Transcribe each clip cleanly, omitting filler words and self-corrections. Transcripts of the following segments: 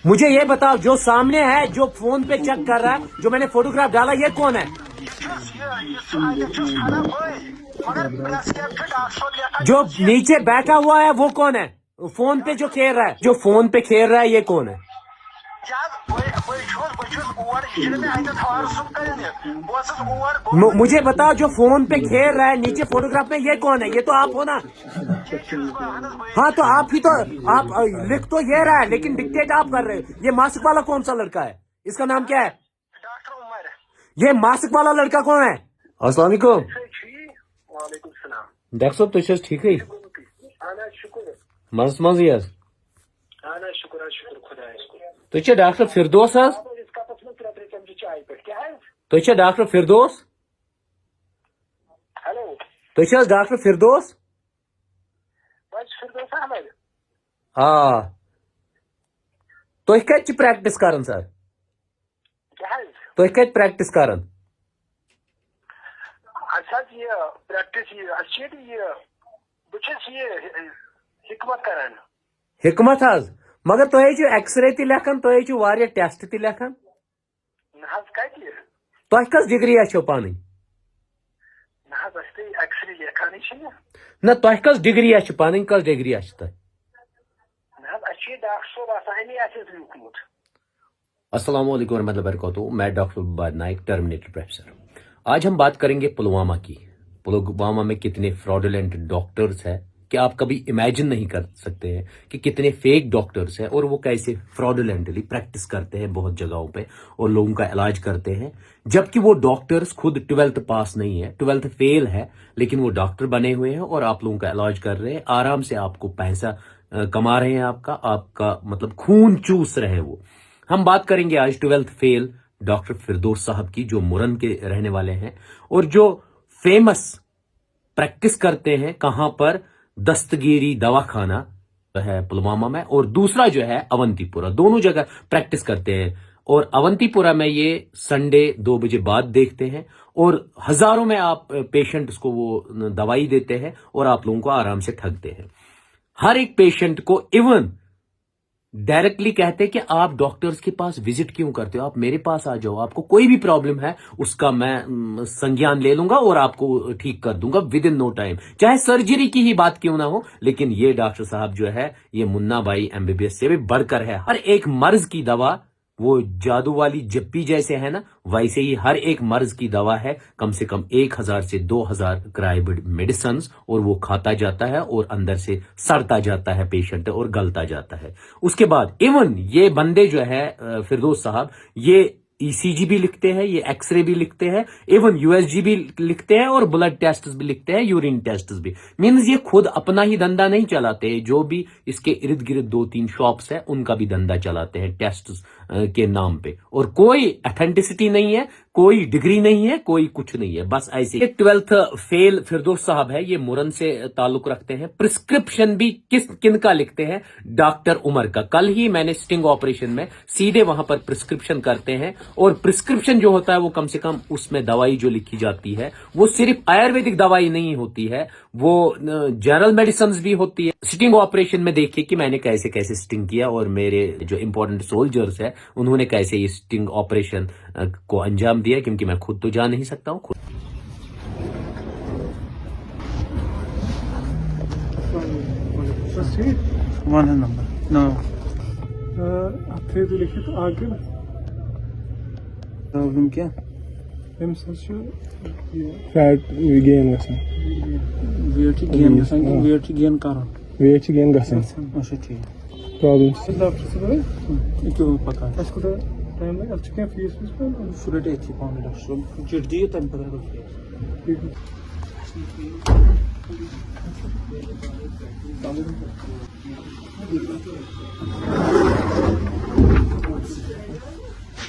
मुझे ये बताओ, जो सामने है, जो फोन पे चेक कर रहा है, जो मैंने फोटोग्राफ डाला, ये कौन है? जो नीचे बैठा हुआ है वो कौन है? फोन पे जो खेल रहा है, जो फोन पे खेल रहा है, ये कौन है? मुझे बताओ, जो फोन पे खेल रहा है नीचे फोटोग्राफ में, ये कौन है? ये तो आप हो ना? हाँ, तो आप ही तो, आप लिख तो ये रहा है, लेकिन डिक्टेट आप कर रहे हो। ये मास्क वाला कौन सा लड़का है? इसका नाम क्या है? ये मास्क वाला लड़का कौन है? अस्सलाम वालेकुम। डॉक्टर साहब तुझे ठीक है? मज मज यस तुझे डॉक्टर फिरदौस है? तुझे डॉक्टर फिरदौस? तुझे डॉक्टर फिरदौस? हाँ, तुह कत प्रैक्टिस करन सर? तुह कत प्रैक्टिस करन? हिकमत हज, मगर तुह एक्स-रे ति लेखन, तुह वारिया टेस्ट ति लेखन। तुह कस डिग्री अच्छो पानी? न तुह कस डिग्री अच्छ पानी, कस डिग्री अच्छ तुह? अस्सलाम वालेकुम रहमतुल्लाहि व बरकातहू। मैं डॉक्टर उबाद नाइक, टर्मिनेटर प्रोफेसर। आज हम बात करेंगे पुलवामा की। पुलवामा में कितने फ्रॉडुलेंट डॉक्टर्स हैं कि आप कभी इमेजिन नहीं कर सकते हैं कि कितने फेक डॉक्टर्स हैं और वो कैसे फ्रॉडुलेंटली प्रैक्टिस करते हैं बहुत जगहों पे और लोगों का इलाज करते हैं, जबकि वो डॉक्टर्स खुद 12th पास नहीं है, 12th फेल है, लेकिन वो डॉक्टर बने हुए हैं और आप लोगों का इलाज कर रहे हैं, आराम से आपको पैसा कमा रहे हैं, आपका मतलब खून चूस रहे हैं वो। हम बात करेंगे आज 12th फेल डॉक्टर फिरदौस साहब की, जो मुरन के रहने वाले हैं और जो फेमस प्रैक्टिस करते हैं कहां पर, दस्तगीरी दवाखाना है पुलवामा में, और दूसरा जो है अवंतीपुरा, दोनों जगह प्रैक्टिस करते हैं। और अवंतीपुरा में ये संडे 2 बजे बाद देखते हैं और हजारों में आप पेशेंट्स को वो दवाई देते हैं और आप लोगों को आराम से ठगते हैं। हर एक पेशेंट को इवन डायरेक्टली कहते हैं कि आप डॉक्टर्स के पास विजिट क्यों करते हो, आप मेरे पास आ जाओ, आपको कोई भी प्रॉब्लम है उसका मैं संज्ञान ले लूंगा और आपको ठीक कर दूंगा विद इन नो टाइम, चाहे सर्जरी की ही बात क्यों ना हो। लेकिन ये डॉक्टर साहब जो है, ये मुन्ना भाई MBBS से भी बढ़कर है। हर एक मर्ज की दवा, वो जादू वाली जप्पी जैसे है ना, वैसे ही हर एक मर्ज की दवा है, कम से कम 1000 से 2000 क्राइब्ड मेडिसिन, और वो खाता जाता है और अंदर से सड़ता जाता है पेशेंट और गलता जाता है। उसके बाद इवन ये बंदे जो है फिरदौस साहब, ये ECG भी लिखते हैं, ये एक्सरे भी लिखते हैं, इवन USG भी लिखते हैं और ब्लड टेस्ट भी लिखते हैं, यूरिन टेस्ट भी। मीन्स ये खुद अपना ही धंधा नहीं चलाते हैं, जो भी इसके इर्द गिर्द 2-3 शॉप्स है उनका भी धंधा चलाते हैं टेस्ट के नाम पे, और कोई अथेंटिसिटी नहीं है, कोई डिग्री नहीं है, कोई कुछ नहीं है, बस ऐसे। 12th फेल फिरदौस साहब है, ये मुरन से ताल्लुक रखते हैं। प्रिस्क्रिप्शन भी किनका लिखते हैं? डॉक्टर उमर का। कल ही मैंने स्टिंग ऑपरेशन में सीधे वहां पर प्रिस्क्रिप्शन करते हैं, और प्रिस्क्रिप्शन जो होता है वो कम से कम उसमें दवाई जो लिखी जाती है वो सिर्फ आयुर्वेदिक दवाई नहीं होती है, वो जनरल मेडिसिन भी होती है। स्टिंग ऑपरेशन में देखिए कि मैंने कैसे कैसे स्टिंग किया और मेरे जो इंपॉर्टेंट सोल्जर्स है उन्होंने कैसे ये स्टिंग ऑपरेशन को अंजाम दिया, क्योंकि मैं खुद तो जा नहीं सकता हूँ। वन नंबर नो थे तो लिखे तो आगे प्रॉब्लम क्या फैट गेन गसन वेट गेन गसन वेट गेन करन वेट गेन गसन अच्छा ठीक प्रॉब्लम डॉक्टर से क्यों पता है इसको तो टाइम लगा अच्छा क्या फीस पर फुल डे थी पाउंड डॉक्टर चिट दिए तब पता लगा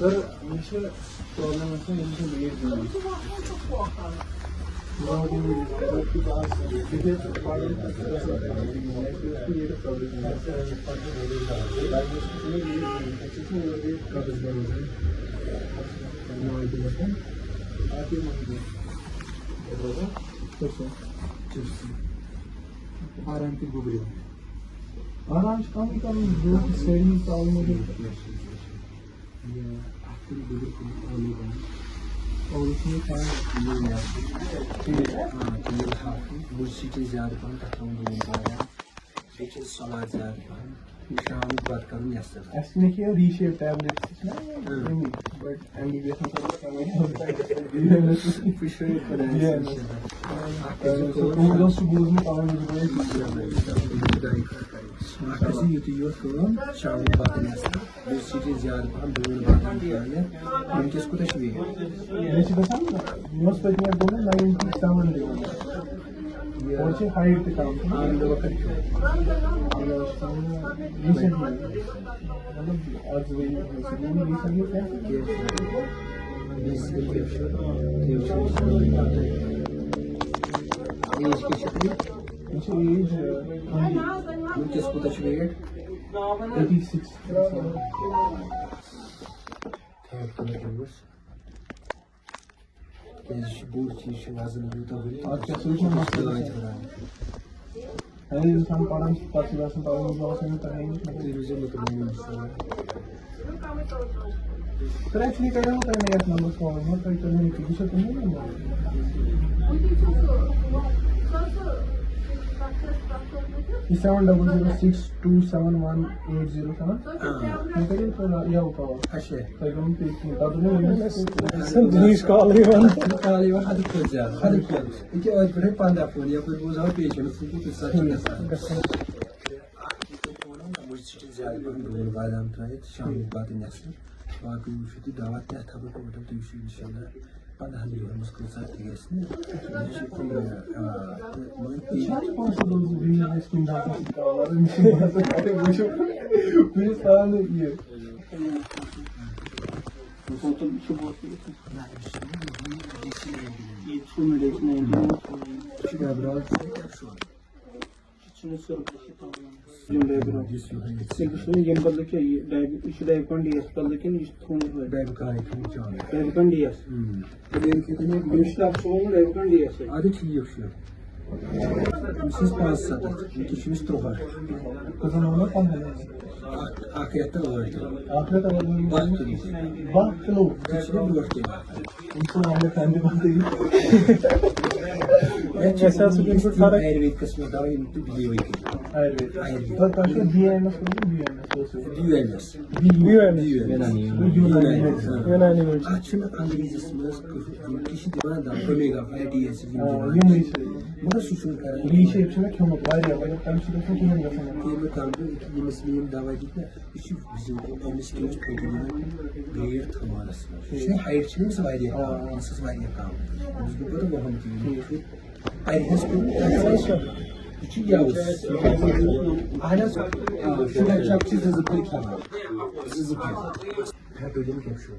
सर मुझे प्रॉब्लम है मुझे वेट नहीं बहुत ही आपके पास देखिए प्रॉब्लम आराम की गुजरी Araç kamptan bu seri sağlamadı. Oluşumu falan bu çiçeği ziyade falan takımın bulunduğu लेकिन समाज शाम बात करूँ या sir Aslında ki reshape tablets but MBBS में सब Arkası yutuyor falan şahı bakın yastık. Bir çiçeği ziyade falan doğru bakın yani. Mümkün kutuş bir. Ne çıkarsam da most of them don't 97 diyor. Orçun hayır tıkan. Aynı vakit. Recently. मतलब आज वही recently क्या? As की शक्ल मुझे as mümkün kutuş bir. 86. Bu çiçeği lazım yutuyor. अच्छा सोचना मत करो अरे इंसान पारंग पास वासन पारंग वासन में करेंगे Televizyon bakımından sonra. तो एक्चुअली क्या होता है मेरा नंबर कॉल है तो इतना नहीं किसी को नहीं है इस 7006271807 निकले तो या होगा Aşağı. तो हम पे बता दो ना Please call him. Call him. Hadi koca. Hadi koca. İki ay böyle panda fon yapıyor. Bu zaman peyçeni sıkı kısa çıkasa. Bu çiçeği ziyade ben doğru bağlam tayet. Şamil batın yasır. Bakın şu di davet ne tabi komutan tüyüşü inşallah. Bana hadi yorumuz kılsak diyesin. कौन सा रोज भी है skin data का और mission बात है मुझे साल ये तो şu bu şu medicine Şu da biraz şunu sorup cümle bro सिर्फ ये बदल के डायबिटीज डायबिटीज बदल के इस थोड़ी है ben gayet iyi canlı. Diabetes Benim kitine bir Güçler çoğunluğu diabetes adet iyi yaşıyor. Siz bazı saat. Kişimiz trohar. kazanımlar falan Ahirette vardı. आखिरत अगर Baktı değil. बात चलो Kişinin bir vakti var. उनको हमने फैमिली बात है Mesela bir tane Ayurved kısmı daha iyi biliyor ki. Ayurveda Ayurved. पर काफी बीएमएस को BMS Düğünler. BMS Açın İngilizcesimiz kişi divandan omega fatty acid yumuşak Bunu suçun kararı. reshape में क्यों होता है यार मतलब काम से तो क्यों नहीं करना Yeme kaldı iki yemesinin dava gitme. Üçü bizim emis genç koyduğuna gayet tamarası. Şey hayırçılığımız var ya. Ansız var ya kaldı. Biz bu kadar vaham değil. Ayrıca bu üçü yavuz. Hala şuna çok çiz zıplayıp kaldı. Zıplayıp. Hep öyle mi yapıyor?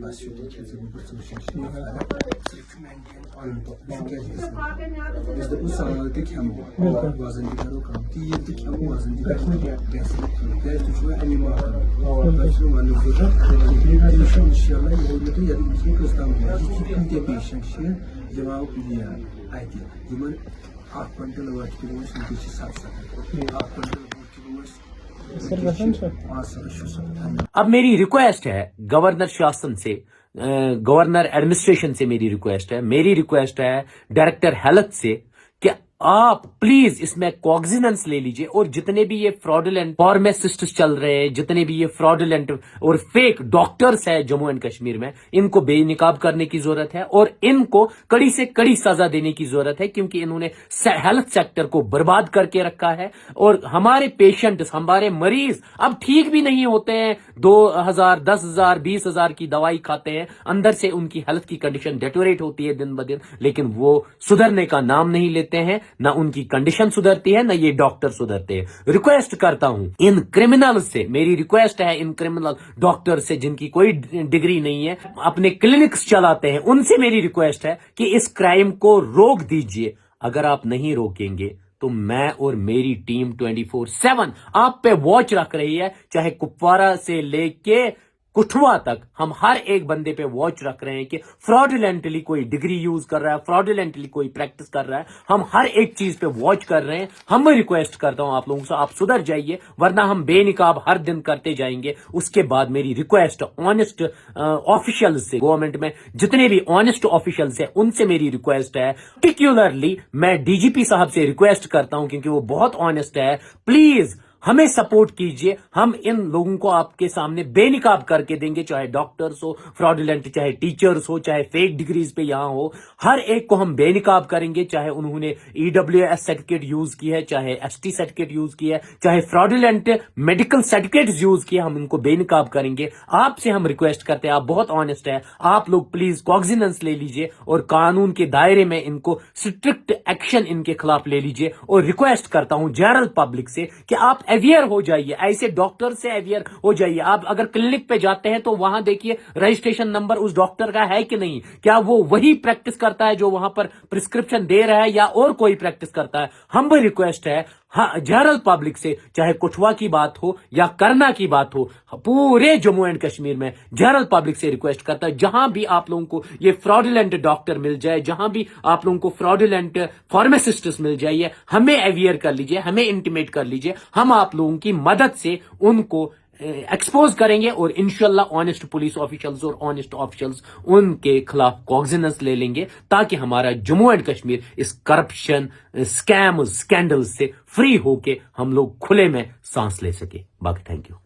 Başlıyor ki bu çalışan şey var. Bizde bu sağlıkta kem var. Bazen bir karo kam. Ki yedi kem bazen bir karo kam. Ders düşüyor anima. Başlıyor manevra. Değişim inşallah yolunda ya da bir kıstam var. Hiç bir değişim şey cevap biliyor. Aydı. Zaman akbandalı vakti bu işin geçi sapsa. Akbandalı vakti bu iş अब मेरी request है governor शासन से governor administration से मेरी request है director health से कि आप प्लीज इसमें कॉग्जिनेंस ले लीजिए और जितने भी ये फ्रॉडुलेंट फार्मासिस्ट चल रहे हैं जितने भी ये फ्रॉडुलेंट और फेक डॉक्टर्स है जम्मू एंड कश्मीर में इनको बेनकाब करने की जरूरत है और इनको कड़ी से कड़ी सजा देने की जरूरत है क्योंकि इन्होंने हेल्थ सेक्टर को बर्बाद करके रखा है और हमारे पेशेंट्स हमारे मरीज अब ठीक भी नहीं होते हैं 2000 10,000 20,000 की दवाई खाते हैं अंदर से उनकी हेल्थ की कंडीशन डेटोरेट होती है दिन ब दिन लेकिन वो सुधरने का नाम नहीं लेते हैं ना उनकी कंडीशन सुधरती है ना ये डॉक्टर सुधरते हैं रिक्वेस्ट करता हूं इन क्रिमिनल से मेरी रिक्वेस्ट है इन क्रिमिनल डॉक्टर से जिनकी कोई डिग्री नहीं है अपने क्लिनिक्स चलाते हैं उनसे मेरी रिक्वेस्ट है कि इस क्राइम को रोक दीजिए अगर आप नहीं रोकेंगे तो मैं और मेरी टीम 24/7 आप पे वॉच रख रही है चाहे कुपवारा से लेके कठुआ तक हम हर एक बंदे पे वॉच रख रहे हैं कि फ्रॉडुलेंटली कोई डिग्री यूज कर रहा है, फ्रॉडुलेंटली कोई प्रैक्टिस कर रहा है। हम हर एक चीज पे वॉच कर रहे हैं। हम रिक्वेस्ट करता हूं आप लोगों से, आप सुधर जाइए, वरना हम बेनिकाब हर दिन करते जाएंगे। उसके बाद मेरी रिक्वेस्ट ऑनेस्ट ऑफिशियल्स से, गवर्नमेंट में जितने भी ऑनेस्ट ऑफिशियल्स हैं उनसे मेरी रिक्वेस्ट है, पर्टिकुलरली मैं डीजीपी साहब से रिक्वेस्ट करता हूं क्योंकि वो बहुत ऑनेस्ट है, प्लीज हमें सपोर्ट कीजिए। हम इन लोगों को आपके सामने बेनिकाब करके देंगे, चाहे डॉक्टर्स हो फ्रॉडुलेंट, चाहे टीचर्स हो, चाहे फेक डिग्रीज पे यहां हो, हर एक को हम बेनिकाब करेंगे। चाहे उन्होंने EWS सर्टिफिकेट यूज की है, चाहे ST सर्टिफिकेट यूज की है, चाहे फ्रॉडुलेंट मेडिकल सर्टिफिकेट यूज किए, हम इनको बेनिकाब करेंगे। आपसे हम रिक्वेस्ट करते हैं, आप बहुत ऑनेस्ट है, आप लोग प्लीज कॉग्जिनेंस ले लीजिए और कानून के दायरे में इनको स्ट्रिक्ट एक्शन इनके खिलाफ ले लीजिए। और रिक्वेस्ट करता हूं जनरल पब्लिक से कि आप अवेयर हो जाइए, ऐसे डॉक्टर से अवेयर हो जाइए। आप अगर क्लिनिक पे जाते हैं तो वहां देखिए रजिस्ट्रेशन नंबर उस डॉक्टर का है कि नहीं, क्या वो वही प्रैक्टिस करता है जो वहां पर प्रिस्क्रिप्शन दे रहा है या और कोई प्रैक्टिस करता है। हम भी रिक्वेस्ट है जनरल पब्लिक से, चाहे कठुआ की बात हो या करना की बात हो, पूरे जम्मू एंड कश्मीर में जनरल पब्लिक से रिक्वेस्ट करता है, जहां भी आप लोगों को ये फ्रॉडुलेंट डॉक्टर मिल जाए, जहां भी आप लोगों को फ्रॉडुलेंट फार्मासिस्ट्स मिल जाइए, हमें अवेयर कर लीजिए, हमें इंटीमेट कर लीजिए। हम आप लोगों की मदद से उनको एक्सपोज करेंगे और इंशाल्लाह ऑनेस्ट पुलिस ऑफिशियल्स और ऑनेस्ट ऑफिशियल्स उनके खिलाफ कॉग्जिनेंस ले लेंगे, ताकि हमारा जम्मू एंड कश्मीर इस करप्शन, स्कैम, स्कैंडल से फ्री होके हम लोग खुले में सांस ले सके। बाकी थैंक यू।